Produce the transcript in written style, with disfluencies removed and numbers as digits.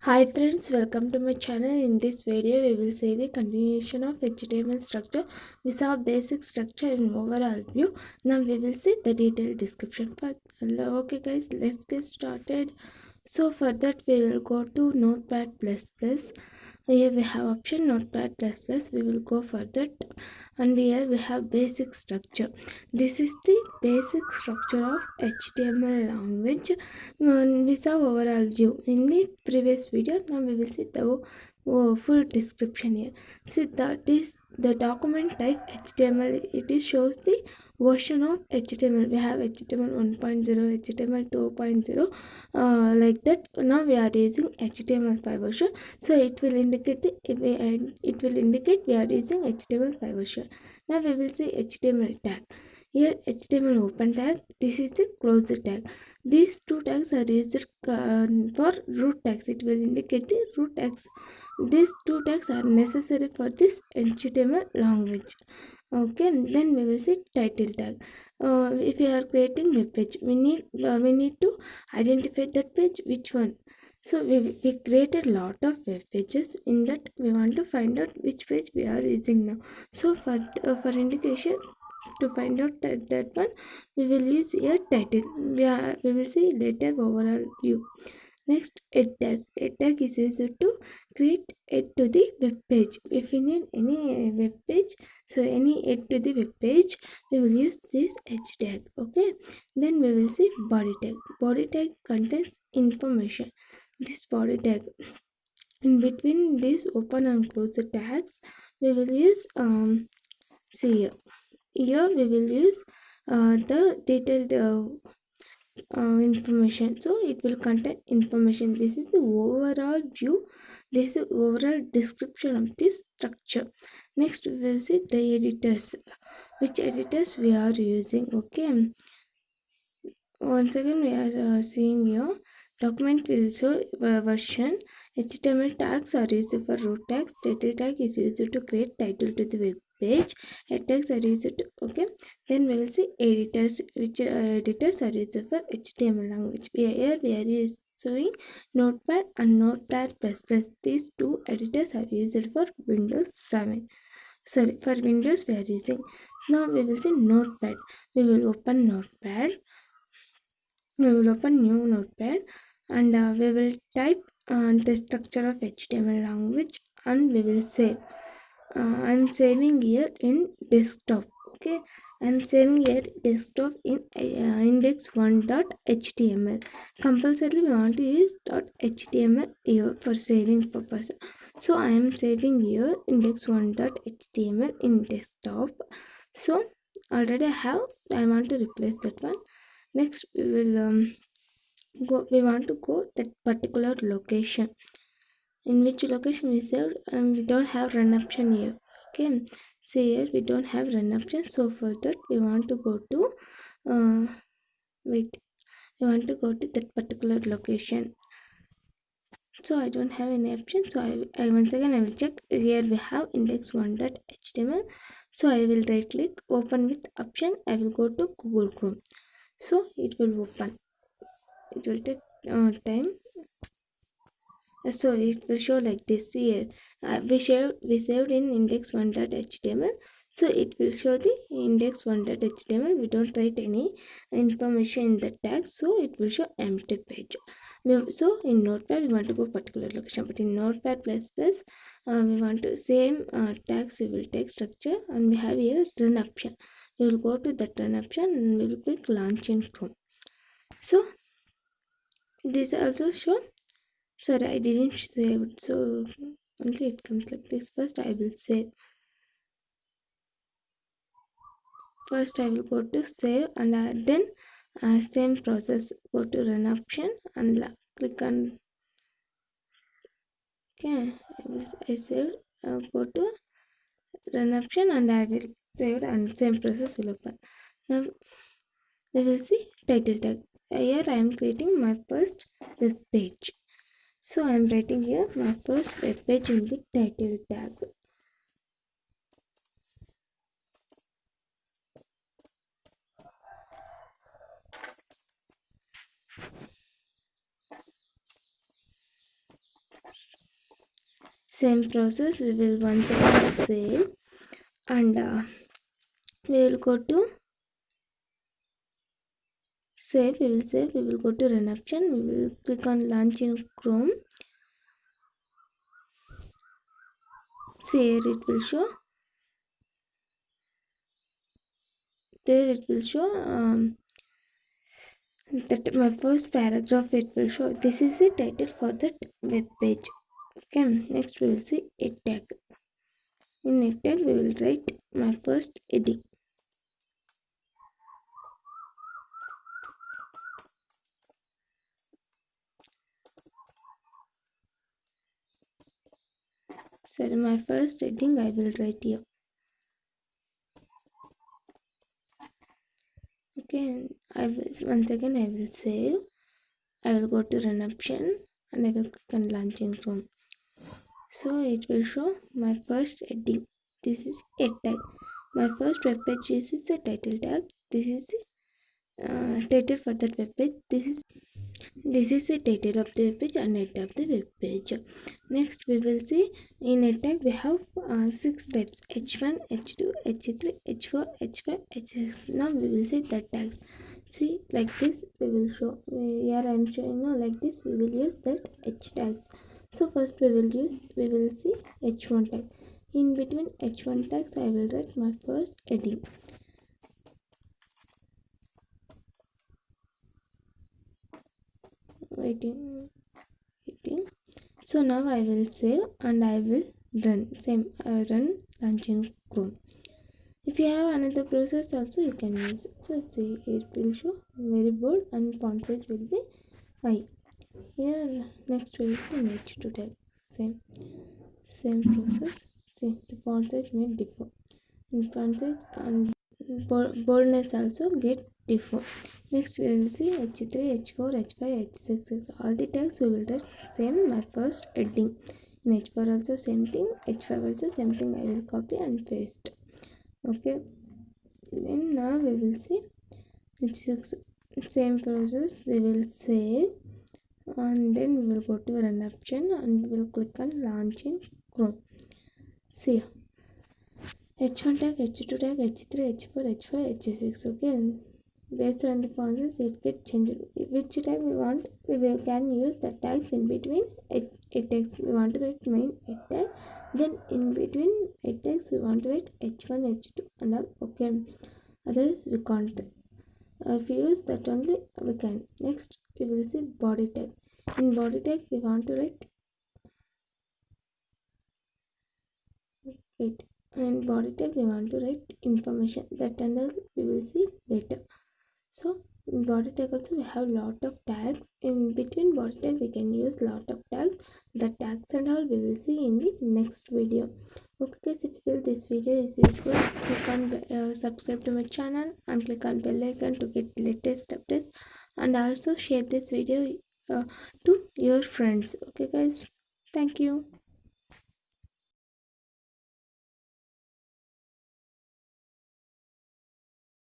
Hi friends, welcome to my channel. In this video, we will see the continuation of HTML structure. We saw basic structure and overall view. Now we will see the detailed description. Okay guys, let's get started. So for that, we will go to Notepad++. Here we have option Notepad++. We will go for that, and here we have basic structure. This is the basic structure of HTML language. We saw overall view in the previous video. Now we will see the full description here. See that is the document type HTML. It is shows the version of HTML. We have HTML 1.0, HTML 2.0, like that. Now we are using HTML5 version, so it will indicate we are using HTML5 version. Now we will see HTML tag. Here HTML open tag, this is the close tag. These two tags are used for root tags. It will indicate the root tags. These two tags are necessary for this HTML language. Okay, then we will see title tag. If you are creating web page, we need to identify that page, which one. So we created a lot of web pages. In that, we want to find out which page we are using now. So for indication, to find out that one, we will use a title. We will see later overall view. Next, head tag is used to create head to the web page. If we need any web page, so any head to the web page, we will use this h tag. Okay, then we will see body tag. Body tag contains information. This body tag, in between these open and close tags, we will use see here we will use the detailed information. So it will contain information. This is the overall view. This is overall description of this structure. Next we will see the editors, which editors we are using. Okay, once again we are seeing here document will show version. HTML tags are used for root tags. Title tag is used to create title to the web page. Head tags are used to, okay, then we will see editors, which editors are used for HTML language. Here we are showing Notepad and Notepad++. These two editors are used for Windows 7. Sorry, for Windows we are using. Now we will see Notepad. We will open Notepad. We will open new notepad, and we will type the structure of HTML language, and we will save. I'm saving here in desktop. Okay, I'm saving here desktop in index1.html. Compulsorily we want to use .html here for saving purpose. So I am saving here index1.html in desktop. So already I want to replace that one. Next we will we want to go that particular location. In which location we saved, we don't have run option here. Okay, see here we don't have run option. So for that we want to go to wait we want to go to that particular location. So I don't have any option, so I once again I will check. Here we have index1.html. So I will right click, open with option. I will go to Google Chrome. So it will open. It will take time. So it will show like this here. We saved in index1.html. So it will show the index1.html. We don't write any information in the tag, so it will show empty page. So in Notepad we want to go particular location, but in Notepad++ we want to same tags. We will take structure, and we have here run option. We will go to that run option, and we will click launch in Chrome. So this also show. Sorry, I didn't save it, so only it comes like this. First I will save. First I will go to save, and then same process, go to run option and click on. Okay, I saved. Go to run option, and I will save, and same process will open. Now we will see title tag. Here I am creating my first web page. So I am writing here my first web page in the title tag. Same process, we will once again save, and we will go to save. We will save. We will go to run option. We will click on launch in Chrome. See, here it will show. There it will show that my first paragraph it will show. This is the title for that web page. Okay, next we will see a tag. In a tag we will write my first heading. So my first heading I will write here. Okay, once again I will save. I will go to run option and I will click on launch in Chrome. So it will show my first heading. This is a tag. My first web page is the title tag. This is the title for that web page. This is the title of the web page and head of the web page. Next we will see in a tag we have 6 types: h1, h2, h3, h4, h5, h6. Now we will see the tags. See, like this we will show. Here I am showing now like this. We will use that h tags. So first we will see h1 tag. In between h1 tags I will write my first heading. Waiting. So now I will save and I will run. Run launch in Chrome. If you have another process also you can use it. So see, it will show very bold and font size will be high. Here next we will see h2 tag. Same process. See, the font size may differ. In font size and boldness also get differ. Next we will see h3, h4, h5, h6. All the tags we will write same my first heading. In h4 also same thing, h5 also same thing. I will copy and paste. Okay, then now we will see h6. Same process, we will save and then we will go to run option and we will click on launch in Chrome. See, h1 tag, h2 tag, h3, h4, h5, h6. Okay, based on the fonts it gets changed. Which tag we want, we can use the tags in between it tags. We want to write main it tag, then in between it tags we want to write h1, h2 and all. Okay, otherwise we can't. If you use that only we can. Next we will see body tag. In body tag we want to write in body tag we want to write information that and all we will see later. So in body tag also we have lot of tags. In between body tag we can use lot of tags. The tags and all we will see in the next video. Okay guys, if you feel this video is useful, click on subscribe to my channel and click on bell icon to get latest updates, and also share this video to your friends. Okay guys, thank you.